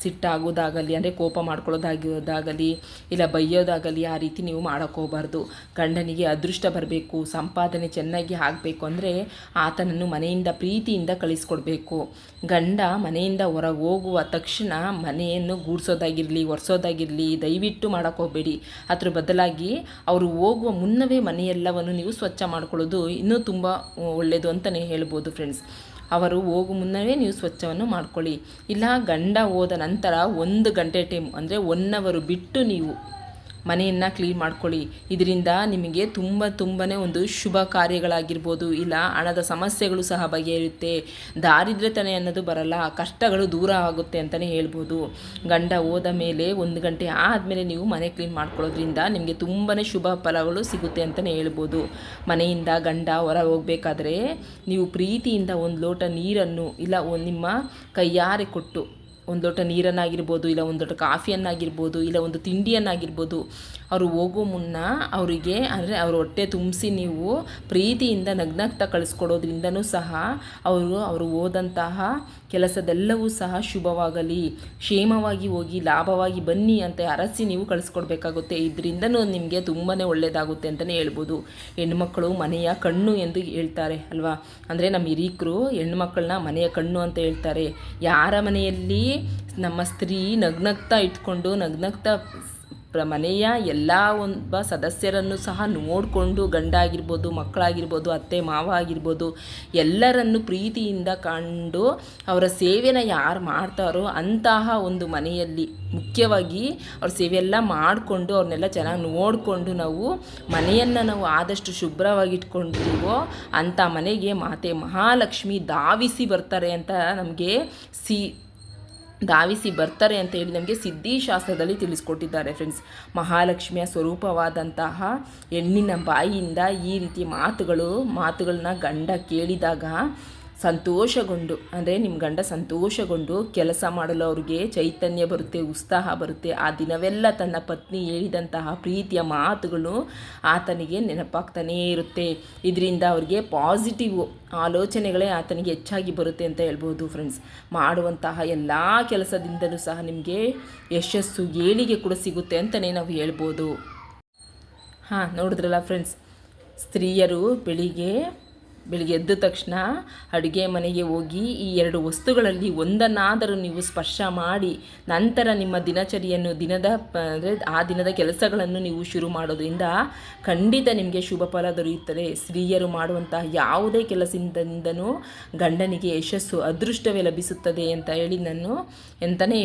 ಸಿಟ್ಟಾಗೋದಾಗಲಿ ಅಂದರೆ ಕೋಪ ಮಾಡ್ಕೊಳ್ಳೋದಾಗಲಿ ಇಲ್ಲ ಬೈಯೋದಾಗಲಿ ಆ ರೀತಿ ನೀವು ಮಾಡೋಕ್ಕೋಗಬಾರ್ದು. ಗಂಡನಿಗೆ ಅದೃಷ್ಟ ಬರಬೇಕು, ಸಂಪಾದನೆ ಚೆನ್ನಾಗಿ ಆಗಬೇಕು ಅಂದರೆ ಆತನನ್ನು ಮನೆಯಿಂದ ಪ್ರೀತಿಯಿಂದ ಕಳಿಸ್ಕೊಡ್ಬೇಕು. ಗಂಡ ಮನೆಯಿಂದ ಹೊರಗೆ ಹೋಗುವ ತಕ್ಷಣ ಮನೆಯನ್ನು ಗೂಡಿಸೋದಾಗಿರಲಿ ಒರೆಸೋದಾಗಿರಲಿ ದಯವಿಟ್ಟು ಮಾಡೋಕ್ಕೋಗಬೇಡಿ. ಅದ್ರ ಬದಲಾಗಿ ಅವರು ಹೋಗುವ ಮುನ್ನವೇ ಮನೆಯೆಲ್ಲವನ್ನು ನೀವು ಸ್ವಚ್ಛ ಮಾಡ್ಕೊಳ್ಳೋದು ಇನ್ನೂ ತುಂಬ ಒಳ್ಳೆಯದು ಅಂತಲೇ ಹೇಳ್ಬೋದು ಫ್ರೆಂಡ್ಸ್. ಅವರು ಹೋಗೋ ಮುನ್ನವೇ ನೀವು ಸ್ವಚ್ಛವನ್ನು ಮಾಡ್ಕೊಳ್ಳಿ. ಇಲ್ಲ ಗಂಡ ಹೋದ ನಂತರ 1 ಗಂಟೆ ಟೈಮ್ ಅಂದರೆ 1 ಅವರ್ ಬಿಟ್ಟು ನೀವು ಮನೆಯನ್ನು ಕ್ಲೀನ್ ಮಾಡ್ಕೊಳ್ಳಿ. ಇದರಿಂದ ನಿಮಗೆ ತುಂಬಾ ಒಂದು ಶುಭ ಕಾರ್ಯಗಳಾಗಿರ್ಬೋದು, ಇಲ್ಲ ಹಣದ ಸಮಸ್ಯೆಗಳು ಸಹ ಬಗೆಹರಿಯುತ್ತೆ, ದಾರಿದ್ರ್ಯತನ ಅನ್ನೋದು ಬರಲ್ಲ, ಕಷ್ಟಗಳು ದೂರ ಆಗುತ್ತೆ ಅಂತಲೇ ಹೇಳ್ಬೋದು. ಗಂಡ ಹೋದ ಮೇಲೆ 1 ಗಂಟೆ ಆದಮೇಲೆ ನೀವು ಮನೆ ಕ್ಲೀನ್ ಮಾಡ್ಕೊಳ್ಳೋದ್ರಿಂದ ನಿಮಗೆ ತುಂಬಾ ಶುಭ ಫಲಗಳು ಸಿಗುತ್ತೆ ಅಂತಲೇ ಹೇಳ್ಬೋದು. ಮನೆಯಿಂದ ಗಂಡ ಹೊರ ಹೋಗಬೇಕಾದ್ರೆ ನೀವು ಪ್ರೀತಿಯಿಂದ 1 ಲೋಟ ನೀರನ್ನು ಇಲ್ಲ ನಿಮ್ಮ ಕೈಯಾರೆ ಕೊಟ್ಟು 1 ಲೋಟ ನೀರನ್ನಾಗಿರ್ಬೋದು ಇಲ್ಲ 1 ಲೋಟ ಕಾಫಿಯನ್ನಾಗಿರ್ಬೋದು ಇಲ್ಲ ಒಂದು ತಿಂಡಿಯನ್ನಾಗಿರ್ಬೋದು ಅವರು ಹೋಗೋ ಮುನ್ನ ಅವರಿಗೆ ಅಂದರೆ ಅವ್ರ ಹೊಟ್ಟೆ ತುಂಬಿಸಿ ನೀವು ಪ್ರೀತಿಯಿಂದ ನಗ್ನಗ್ತಾ ಕಳಿಸ್ಕೊಡೋದ್ರಿಂದನೂ ಸಹ ಅವರು ಹೋದಂತಹ ಕೆಲಸದೆಲ್ಲವೂ ಸಹ ಶುಭವಾಗಲಿ, ಕ್ಷೇಮವಾಗಿ ಹೋಗಿ ಲಾಭವಾಗಿ ಬನ್ನಿ ಅಂತ ಅರಸಿ ನೀವು ಕಳಿಸ್ಕೊಡ್ಬೇಕಾಗುತ್ತೆ. ಇದರಿಂದನೂ ನಿಮಗೆ ತುಂಬಾ ಒಳ್ಳೆಯದಾಗುತ್ತೆ ಅಂತಲೇ ಹೇಳ್ಬೋದು. ಹೆಣ್ಮಕ್ಕಳು ಮನೆಯ ಕಣ್ಣು ಎಂದು ಹೇಳ್ತಾರೆ ಅಲ್ವಾ, ಅಂದರೆ ನಮ್ಮ ಹಿರೀಕರು ಹೆಣ್ಮಕ್ಳನ್ನ ಮನೆಯ ಕಣ್ಣು ಅಂತ ಹೇಳ್ತಾರೆ. ಯಾರ ಮನೆಯಲ್ಲಿ ನಮ್ಮ ಸ್ತ್ರೀ ನಗ್ನಗ್ತಾ ಇಟ್ಕೊಂಡು ಮನೆಯ ಎಲ್ಲ ಒಬ್ಬ ಸದಸ್ಯರನ್ನು ಸಹ ನೋಡಿಕೊಂಡು ಗಂಡ ಆಗಿರ್ಬೋದು, ಮಕ್ಕಳಾಗಿರ್ಬೋದು, ಅತ್ತೆ ಮಾವ ಆಗಿರ್ಬೋದು ಎಲ್ಲರನ್ನು ಪ್ರೀತಿಯಿಂದ ಕಂಡು ಅವರ ಸೇವೆನ ಯಾರು ಮಾಡ್ತಾರೋ ಅಂತಹ ಒಂದು ಮನೆಯಲ್ಲಿ ಮುಖ್ಯವಾಗಿ ಅವ್ರ ಸೇವೆಯೆಲ್ಲ ಮಾಡಿಕೊಂಡು ಅವ್ರನ್ನೆಲ್ಲ ಚೆನ್ನಾಗಿ ನೋಡಿಕೊಂಡು ನಾವು ಮನೆಯನ್ನು ಆದಷ್ಟು ಶುಭ್ರವಾಗಿ ಇಟ್ಕೊಂಡಿವೋ ಅಂಥ ಮನೆಗೆ ಮಾತೆ ಮಹಾಲಕ್ಷ್ಮಿ ಧಾವಿಸಿ ಬರ್ತಾರೆ ಅಂತ ಅಂತ ಹೇಳಿ ನಮಗೆ ಸಿದ್ಧಿಶಾಸ್ತ್ರದಲ್ಲಿ ತಿಳಿಸ್ಕೊಟ್ಟಿದ್ದಾರೆ ಫ್ರೆಂಡ್ಸ್. ಮಹಾಲಕ್ಷ್ಮಿಯ ಸ್ವರೂಪವಾದಂತಹ ಹೆಣ್ಣಿನ ಬಾಯಿಯಿಂದ ಈ ರೀತಿ ಮಾತುಗಳನ್ನ ಗಂಡ ಕೇಳಿದಾಗ ಸಂತೋಷಗೊಂಡು ಅಂದರೆ ನಿಮ್ಮ ಗಂಡ ಸಂತೋಷಗೊಂಡು ಕೆಲಸ ಮಾಡಲು ಅವ್ರಿಗೆ ಚೈತನ್ಯ ಬರುತ್ತೆ, ಉತ್ಸಾಹ ಬರುತ್ತೆ. ಆ ದಿನವೆಲ್ಲ ತನ್ನ ಪತ್ನಿ ಹೇಳಿದಂತಹ ಪ್ರೀತಿಯ ಮಾತುಗಳು ಆತನಿಗೆ ನೆನಪಾಗ್ತಾನೇ ಇರುತ್ತೆ. ಇದರಿಂದ ಅವ್ರಿಗೆ ಪಾಸಿಟಿವ್ ಆಲೋಚನೆಗಳೇ ಆತನಿಗೆ ಹೆಚ್ಚಾಗಿ ಬರುತ್ತೆ ಅಂತ ಹೇಳ್ಬೋದು ಫ್ರೆಂಡ್ಸ್. ಮಾಡುವಂತಹ ಎಲ್ಲ ಕೆಲಸದಿಂದಲೂ ಸಹ ನಿಮಗೆ ಯಶಸ್ಸು ಏಳಿಗೆ ಕೂಡ ಸಿಗುತ್ತೆ ಅಂತಲೇ ನಾವು ಹೇಳ್ಬೋದು. ನೋಡಿದ್ರಲ್ಲ ಫ್ರೆಂಡ್ಸ್, ಸ್ತ್ರೀಯರು ಬೆಳಿಗ್ಗೆ ಎದ್ದ ತಕ್ಷಣ ಅಡುಗೆ ಮನೆಗೆ ಹೋಗಿ ಈ 2 ವಸ್ತುಗಳಲ್ಲಿ ಒಂದನ್ನಾದರೂ ನೀವು ಸ್ಪರ್ಶ ಮಾಡಿ ನಂತರ ನಿಮ್ಮ ದಿನಚರಿಯನ್ನು ಆ ದಿನದ ಕೆಲಸಗಳನ್ನು ನೀವು ಶುರು ಮಾಡೋದ್ರಿಂದ ಖಂಡಿತ ನಿಮಗೆ ಶುಭ ಫಲ ದೊರೆಯುತ್ತದೆ. ಸ್ತ್ರೀಯರು ಮಾಡುವಂತಹ ಯಾವುದೇ ಕೆಲಸದಿಂದನೂ ಗಂಡನಿಗೆ ಯಶಸ್ಸು ಅದೃಷ್ಟವೇ ಲಭಿಸುತ್ತದೆ ಅಂತ ಹೇಳಿ ನಾನು ಅಂತಲೇ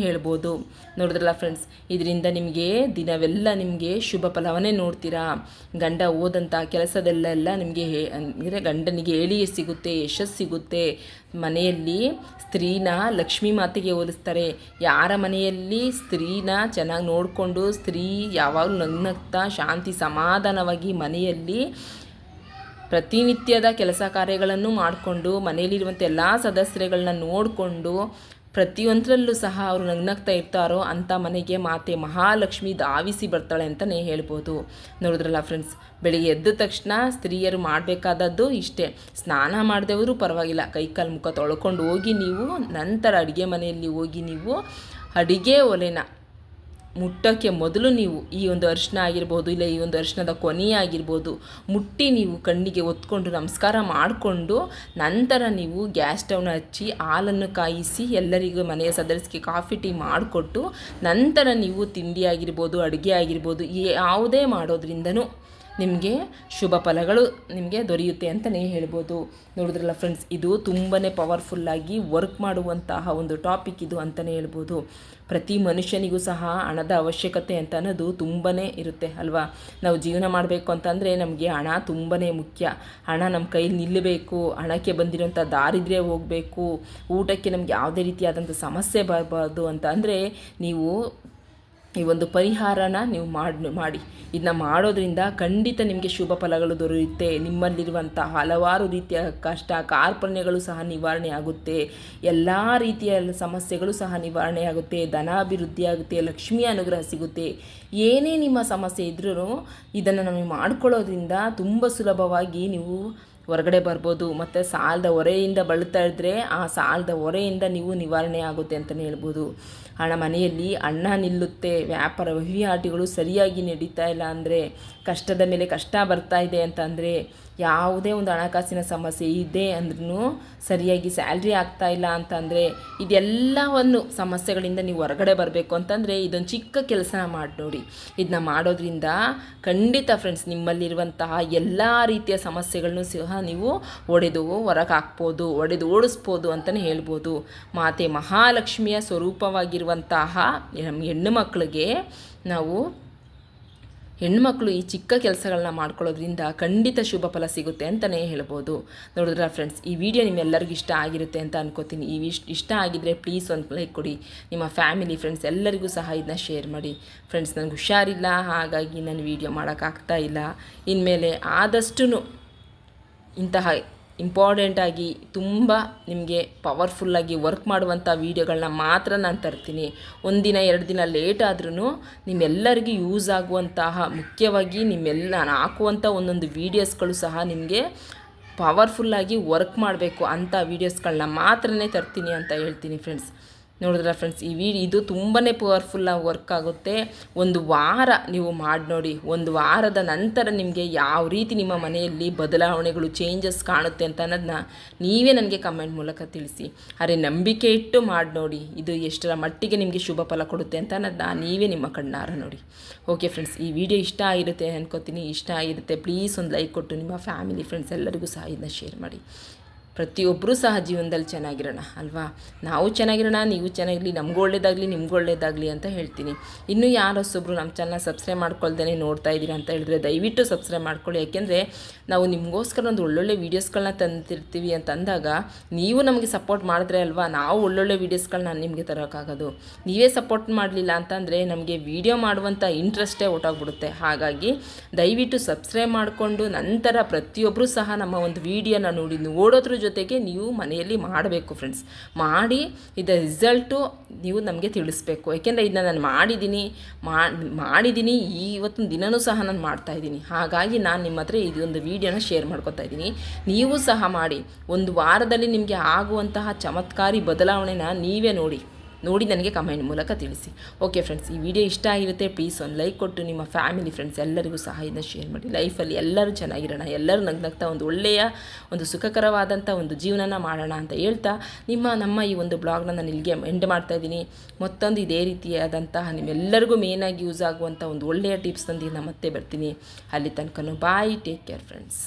ಹೇಳ್ಬೋದು. ನೋಡಿದ್ರಲ್ಲ ಫ್ರೆಂಡ್ಸ್, ಇದರಿಂದ ನಿಮಗೆ ದಿನವೆಲ್ಲ ನಿಮಗೆ ಶುಭ ಫಲವನ್ನೇ ನೋಡ್ತೀರಾ. ಗಂಡ ಹೋದಂಥ ಕೆಲಸದ ಶಾಸ್ತ್ರದಲ್ಲೆಲ್ಲ ನಿಮಗೆ ಅಂದರೆ ಗಂಡನಿಗೆ ಏಳಿಗೆ ಸಿಗುತ್ತೆ, ಯಶಸ್ಸು ಸಿಗುತ್ತೆ. ಮನೆಯಲ್ಲಿ ಸ್ತ್ರೀನ ಲಕ್ಷ್ಮೀ ಮಾತೆಗೆ ಹೋಲಿಸ್ತಾರೆ. ಯಾರ ಮನೆಯಲ್ಲಿ ಸ್ತ್ರೀನ ಚೆನ್ನಾಗಿ ನೋಡಿಕೊಂಡು ಸ್ತ್ರೀ ಯಾವಾಗಲೂ ನಗ್ನಗ್ತಾ ಶಾಂತಿ ಸಮಾಧಾನವಾಗಿ ಮನೆಯಲ್ಲಿ ಪ್ರತಿನಿತ್ಯದ ಕೆಲಸ ಕಾರ್ಯಗಳನ್ನು ಮಾಡಿಕೊಂಡು ಮನೆಯಲ್ಲಿರುವಂಥ ಎಲ್ಲ ಸದಸ್ಯರುಗಳನ್ನ ನೋಡಿಕೊಂಡು ಪ್ರತಿಯೊಂದರಲ್ಲೂ ಸಹ ಅವರು ನಗ್ನಗ್ತಾ ಇರ್ತಾರೋ ಅಂಥ ಮನೆಗೆ ಮಾತೆ ಮಹಾಲಕ್ಷ್ಮಿ ಧಾವಿಸಿ ಬರ್ತಾಳೆ ಅಂತಲೇ ಹೇಳ್ಬೋದು. ನೋಡಿದ್ರಲ್ಲ ಫ್ರೆಂಡ್ಸ್, ಬೆಳಿಗ್ಗೆ ಎದ್ದ ತಕ್ಷಣ ಸ್ತ್ರೀಯರು ಮಾಡಬೇಕಾದದ್ದು ಇಷ್ಟೇ. ಸ್ನಾನ ಮಾಡಿದವರು ಪರವಾಗಿಲ್ಲ, ಕೈಕಾಲು ಮುಖ ತೊಳ್ಕೊಂಡು ಹೋಗಿ ನೀವು ನಂತರ ಅಡುಗೆ ಮನೆಯಲ್ಲಿ ಹೋಗಿ ನೀವು ಅಡುಗೆ ಒಲೆನ ಮುಟ್ಟೋಕ್ಕೆ ಮೊದಲು ನೀವು ಈ ಒಂದು ಅರಿಶಿನ ಆಗಿರ್ಬೋದು, ಇಲ್ಲ ಈ ಒಂದು ಅರಿಶಿನದ ಕೊನೆ ಆಗಿರ್ಬೋದು ಮುಟ್ಟಿ ನೀವು ಕಣ್ಣಿಗೆ ಒತ್ಕೊಂಡು ನಮಸ್ಕಾರ ಮಾಡಿಕೊಂಡು ನಂತರ ನೀವು ಗ್ಯಾಸ್ ಸ್ಟವ್ನ ಹಚ್ಚಿ ಹಾಲನ್ನು ಕಾಯಿಸಿ ಎಲ್ಲರಿಗೂ ಮನೆಯ ಸದಸ್ಯರಿಗೆ ಕಾಫಿ ಟೀ ಮಾಡಿಕೊಟ್ಟು ನಂತರ ನೀವು ತಿಂಡಿ ಆಗಿರ್ಬೋದು, ಅಡುಗೆ ಆಗಿರ್ಬೋದು ಯಾವುದೇ ಮಾಡೋದ್ರಿಂದನೂ ನಿಮಗೆ ಶುಭ ಫಲಗಳು ನಿಮಗೆ ದೊರೆಯುತ್ತೆ ಅಂತಲೇ ಹೇಳ್ಬೋದು. ನೋಡಿದ್ರಲ್ಲ ಫ್ರೆಂಡ್ಸ್, ಇದು ತುಂಬಾ ಪವರ್ಫುಲ್ಲಾಗಿ ವರ್ಕ್ ಮಾಡುವಂತಹ ಒಂದು ಟಾಪಿಕ್ ಇದು ಅಂತಲೇ ಹೇಳ್ಬೋದು. ಪ್ರತಿ ಮನುಷ್ಯನಿಗೂ ಸಹ ಹಣದ ಅವಶ್ಯಕತೆ ಅಂತ ಅನ್ನೋದು ತುಂಬಾ ಇರುತ್ತೆ ಅಲ್ವಾ. ನಾವು ಜೀವನ ಮಾಡಬೇಕು ಅಂತಂದರೆ ನಮಗೆ ಹಣ ತುಂಬಾ ಮುಖ್ಯ. ಹಣ ನಮ್ಮ ಕೈಲಿ ನಿಲ್ಲಬೇಕು, ಹಣಕ್ಕೆ ಬಂದಿರೋಂಥ ದಾರಿದ್ರ್ಯ ಹೋಗಬೇಕು, ಊಟಕ್ಕೆ ನಮಗೆ ಯಾವುದೇ ರೀತಿಯಾದಂಥ ಸಮಸ್ಯೆ ಬರಬಾರ್ದು ಅಂತ ಅಂದರೆ ನೀವು ಈ ಒಂದು ಪರಿಹಾರನ ನೀವು ಮಾಡಿ ಇದನ್ನ ಮಾಡೋದ್ರಿಂದ ಖಂಡಿತ ನಿಮಗೆ ಶುಭ ಫಲಗಳು ದೊರೆಯುತ್ತೆ. ನಿಮ್ಮಲ್ಲಿರುವಂಥ ಹಲವಾರು ರೀತಿಯ ಕಷ್ಟ ಕಾರ್ಪಣ್ಯಗಳು ಸಹ ನಿವಾರಣೆ ಆಗುತ್ತೆ. ಎಲ್ಲ ರೀತಿಯ ಸಮಸ್ಯೆಗಳು ಸಹ ನಿವಾರಣೆ ಆಗುತ್ತೆ. ಧನಾಭಿವೃದ್ಧಿ ಆಗುತ್ತೆ, ಲಕ್ಷ್ಮೀ ಅನುಗ್ರಹ ಸಿಗುತ್ತೆ. ಏನೇ ನಿಮ್ಮ ಸಮಸ್ಯೆ ಇದ್ರೂ ಇದನ್ನು ನಮಗೆ ಮಾಡ್ಕೊಳ್ಳೋದ್ರಿಂದ ತುಂಬ ಸುಲಭವಾಗಿ ನೀವು ಹೊರಗಡೆ ಬರ್ಬೋದು. ಮತ್ತು ಸಾಲದ ಹೊರೆಯಿಂದ ಬಳಲ್ತಾ ಇದ್ದರೆ ಆ ಸಾಲದ ಹೊರೆಯಿಂದ ನೀವು ನಿವಾರಣೆ ಆಗುತ್ತೆ ಅಂತಲೇ ಹೇಳ್ಬೋದು. ಮನೆಯಲ್ಲಿ ಹಣ ನಿಲ್ಲುತ್ತೆ. ವ್ಯಾಪಾರ ವಹಿವಾಟುಗಳು ಸರಿಯಾಗಿ ನಡೀತಾ ಇಲ್ಲ ಅಂದರೆ, ಕಷ್ಟದ ಮೇಲೆ ಕಷ್ಟ ಬರ್ತಾ ಇದೆ ಅಂತಂದರೆ, ಯಾವುದೇ ಒಂದು ಹಣಕಾಸಿನ ಸಮಸ್ಯೆ ಇದೆ ಅಂದ್ರೂ ಸರಿಯಾಗಿ ಸ್ಯಾಲ್ರಿ ಆಗ್ತಾ ಇಲ್ಲ ಅಂತಂದರೆ, ಇದೆಲ್ಲವನ್ನು ಸಮಸ್ಯೆಗಳಿಂದ ನೀವು ಹೊರಗಡೆ ಬರಬೇಕು ಅಂತಂದರೆ ಇದೊಂದು ಚಿಕ್ಕ ಕೆಲಸ ಮಾಡಿ ನೋಡಿ. ಇದನ್ನ ಮಾಡೋದ್ರಿಂದ ಖಂಡಿತ ಫ್ರೆಂಡ್ಸ್ ನಿಮ್ಮಲ್ಲಿರುವಂತಹ ಎಲ್ಲ ರೀತಿಯ ಸಮಸ್ಯೆಗಳನ್ನು ಸಹ ನೀವು ಹೊಡೆದು ಹೊರಗೆ ಹಾಕ್ಬೋದು, ಹೊಡೆದು ಓಡಿಸ್ಬೋದು ಅಂತಲೇ ಹೇಳ್ಬೋದು. ಮಾತೆ ಮಹಾಲಕ್ಷ್ಮಿಯ ಸ್ವರೂಪವಾಗಿರುವಂತಹ ನಮ್ಮ ಹೆಣ್ಣು ಮಕ್ಕಳಿಗೆ ಹೆಣ್ಮಕ್ಳು ಈ ಚಿಕ್ಕ ಕೆಲಸಗಳನ್ನ ಮಾಡ್ಕೊಳ್ಳೋದ್ರಿಂದ ಖಂಡಿತ ಶುಭ ಫಲ ಸಿಗುತ್ತೆ ಅಂತಲೇ ಹೇಳ್ಬೋದು. ನೋಡಿದ್ರೆ ಫ್ರೆಂಡ್ಸ್, ಈ ವಿಡಿಯೋ ನಿಮ್ಮೆಲ್ಲರಿಗೂ ಇಷ್ಟ ಆಗಿರುತ್ತೆ ಅಂತ ಅನ್ಕೋತೀನಿ. ಇಷ್ಟ ಆಗಿದ್ದರೆ ಪ್ಲೀಸ್ ಒಂದು ಲೈಕ್ ಕೊಡಿ. ನಿಮ್ಮ ಫ್ಯಾಮಿಲಿ ಫ್ರೆಂಡ್ಸ್ ಎಲ್ಲರಿಗೂ ಸಹ ಇದನ್ನ ಶೇರ್ ಮಾಡಿ. ಫ್ರೆಂಡ್ಸ್, ನನಗೆ ಹುಷಾರಿಲ್ಲ, ಹಾಗಾಗಿ ನಾನು ವಿಡಿಯೋ ಮಾಡೋಕ್ಕಾಗ್ತಾ ಇಲ್ಲ. ಇನ್ಮೇಲೆ ಆದಷ್ಟು ಇಂತಹ ಇಂಪಾರ್ಟೆಂಟಾಗಿ ತುಂಬ ನಿಮಗೆ ಪವರ್ಫುಲ್ಲಾಗಿ ವರ್ಕ್ ಮಾಡುವಂಥ ವೀಡಿಯೋಗಳನ್ನ ಮಾತ್ರ ನಾನು ತರ್ತೀನಿ. ಒಂದಿನ 2 ದಿನ ಲೇಟ್ ಆದ್ರೂ ನಿಮ್ಮೆಲ್ಲರಿಗೂ ಯೂಸ್ ಆಗುವಂತಹ, ಮುಖ್ಯವಾಗಿ ನಾನು ಹಾಕುವಂಥ ಒಂದೊಂದು ವೀಡಿಯೋಸ್ಗಳು ಸಹ ನಿಮಗೆ ಪವರ್ಫುಲ್ಲಾಗಿ ವರ್ಕ್ ಮಾಡಬೇಕು ಅಂಥ ವೀಡಿಯೋಸ್ಗಳನ್ನ ಮಾತ್ರನೇ ತರ್ತೀನಿ ಅಂತ ಹೇಳ್ತೀನಿ ಫ್ರೆಂಡ್ಸ್. ನೋಡಿದ್ರೆ ಫ್ರೆಂಡ್ಸ್, ಇದು ತುಂಬಾ ಪವರ್ಫುಲ್ಲಾಗಿ ವರ್ಕ್ ಆಗುತ್ತೆ. ಒಂದು ವಾರ ನೀವು ಮಾಡಿ ನೋಡಿ. ಒಂದು ವಾರದ ನಂತರ ನಿಮಗೆ ಯಾವ ರೀತಿ ನಿಮ್ಮ ಮನೆಯಲ್ಲಿ ಬದಲಾವಣೆಗಳು ಚೇಂಜಸ್ ಕಾಣುತ್ತೆ ಅಂತ ಅನ್ನೋದನ್ನ ನೀವೇ ನನಗೆ ಕಮೆಂಟ್ ಮೂಲಕ ತಿಳಿಸಿ. ಅರೆ, ನಂಬಿಕೆ ಇಟ್ಟು ಮಾಡಿ ನೋಡಿ, ಇದು ಎಷ್ಟರ ಮಟ್ಟಿಗೆ ನಿಮಗೆ ಶುಭ ಫಲ ಕೊಡುತ್ತೆ ಅಂತ ಅನ್ನೋದನ್ನ ನೀವೇ ನಿಮ್ಮ ಕಣ್ಣಾರ ನೋಡಿ. ಓಕೆ ಫ್ರೆಂಡ್ಸ್, ಈ ವಿಡಿಯೋ ಇಷ್ಟ ಆಗಿರುತ್ತೆ ಅನ್ಕೋತೀನಿ. ಇಷ್ಟ ಆಗಿರುತ್ತೆ ಪ್ಲೀಸ್ ಒಂದು ಲೈಕ್ ಕೊಟ್ಟು ನಿಮ್ಮ ಫ್ಯಾಮಿಲಿ ಫ್ರೆಂಡ್ಸ್ ಎಲ್ಲರಿಗೂ ಸಹ ಇದನ್ನ ಶೇರ್ ಮಾಡಿ. ಪ್ರತಿಯೊಬ್ಬರೂ ಸಹ ಜೀವನದಲ್ಲಿ ಚೆನ್ನಾಗಿರೋಣ ಅಲ್ವಾ. ನಾವು ಚೆನ್ನಾಗಿರೋಣ, ನೀವು ಚೆನ್ನಾಗಿರಲಿ, ನಮ್ಗೆ ಒಳ್ಳೇದಾಗಲಿ, ನಿಮ್ಗೆ ಒಳ್ಳೇದಾಗಲಿ ಅಂತ ಹೇಳ್ತೀನಿ. ಇನ್ನೂ ಯಾರೊಬ್ಬರು ನಮ್ಮ ಚಾನಲ್ನ ಸಬ್ಸ್ಕ್ರೈಬ್ ಮಾಡ್ಕೊಳ್ದೇ ನೋಡ್ತಾ ಇದ್ದೀರಾ ಅಂತ ಹೇಳಿದ್ರೆ ದಯವಿಟ್ಟು ಸಬ್ಸ್ಕ್ರೈಬ್ ಮಾಡ್ಕೊಳ್ಳಿ. ಯಾಕೆಂದರೆ ನಾವು ನಿಮಗೋಸ್ಕರ ಒಂದು ಒಳ್ಳೊಳ್ಳೆ ವೀಡಿಯೋಸ್ಗಳನ್ನ ತಂದಿರ್ತೀವಿ ಅಂತ ಅಂದಾಗ ನೀವು ನಮಗೆ ಸಪೋರ್ಟ್ ಮಾಡಿದ್ರೆ ಅಲ್ವಾ ನಾವು ಒಳ್ಳೊಳ್ಳೆ ವೀಡಿಯೋಸ್ಗಳನ್ನ ನಿಮಗೆ ತರೋಕ್ಕಾಗೋದು. ನೀವೇ ಸಪೋರ್ಟ್ ಮಾಡಲಿಲ್ಲ ಅಂತಂದರೆ ನಮಗೆ ವೀಡಿಯೋ ಮಾಡುವಂಥ ಇಂಟ್ರೆಸ್ಟೇ ಹೊಟ್ಟೋಗ್ಬಿಡುತ್ತೆ. ಹಾಗಾಗಿ ದಯವಿಟ್ಟು ಸಬ್ಸ್ಕ್ರೈಬ್ ಮಾಡಿಕೊಂಡು ನಂತರ ಪ್ರತಿಯೊಬ್ಬರೂ ಸಹ ನಮ್ಮ ಒಂದು ವೀಡಿಯೋನ ನೋಡೋದ್ರ ಜೊತೆಗೆ ನೀವು ಮನೆಯಲ್ಲಿ ಮಾಡಬೇಕು ಫ್ರೆಂಡ್ಸ್. ಮಾಡಿ ಇದರ ರಿಸಲ್ಟು ನೀವು ನಮಗೆ ತಿಳಿಸ್ಬೇಕು. ಯಾಕೆಂದರೆ ಇದನ್ನ ನಾನು ಮಾಡಿದ್ದೀನಿ ಇವತ್ತಿನ ದಿನವೂ ಸಹ ನಾನು ಮಾಡ್ತಾಯಿದ್ದೀನಿ. ಹಾಗಾಗಿ ನಾನು ನಿಮ್ಮ ಹತ್ರ ಇದೊಂದು ವೀಡಿಯೋನ ಶೇರ್ ಮಾಡ್ಕೊತಾ ಇದ್ದೀನಿ. ನೀವು ಸಹ ಮಾಡಿ. ಒಂದು ವಾರದಲ್ಲಿ ನಿಮಗೆ ಆಗುವಂತಹ ಚಮತ್ಕಾರಿ ಬದಲಾವಣೆನ ನೀವೇ ನೋಡಿ ನನಗೆ ಕಮೆಂಟ್ ಮೂಲಕ ತಿಳಿಸಿ. ಓಕೆ ಫ್ರೆಂಡ್ಸ್, ಈ ವಿಡಿಯೋ ಇಷ್ಟ ಆಗಿರುತ್ತೆ ಪ್ಲೀಸ್ ಒಂದು ಲೈಕ್ ಕೊಟ್ಟು ನಿಮ್ಮ ಫ್ಯಾಮಿಲಿ ಫ್ರೆಂಡ್ಸ್ ಎಲ್ಲರಿಗೂ ಸಹ ಇದನ್ನು ಶೇರ್ ಮಾಡಿ. ಲೈಫಲ್ಲಿ ಎಲ್ಲರೂ ಚೆನ್ನಾಗಿರೋಣ, ಎಲ್ಲರೂ ನಗ್ನಗ್ತಾ ಒಂದು ಒಳ್ಳೆಯ ಒಂದು ಸುಖಕರವಾದಂಥ ಒಂದು ಜೀವನನ ಮಾಡೋಣ ಅಂತ ಹೇಳ್ತಾ ನಮ್ಮ ಈ ಒಂದು ಬ್ಲಾಗ್ನ ನಾನು ಇಲ್ಲಿಗೆ ಎಂಡ್ ಮಾಡ್ತಾ ಇದ್ದೀನಿ. ಮತ್ತೊಂದು ಇದೇ ರೀತಿಯಾದಂತಹ ನಿಮ್ಮೆಲ್ಲರಿಗೂ ಮೇನಾಗಿ ಯೂಸ್ ಆಗುವಂಥ ಒಂದು ಒಳ್ಳೆಯ ಟಿಪ್ಸ್ ತಂದು ನಾನು ಮತ್ತೆ ಬರ್ತೀನಿ. ಅಲ್ಲಿ ತನಕ ಬಾಯ್, ಟೇಕ್ ಕೇರ್ ಫ್ರೆಂಡ್ಸ್.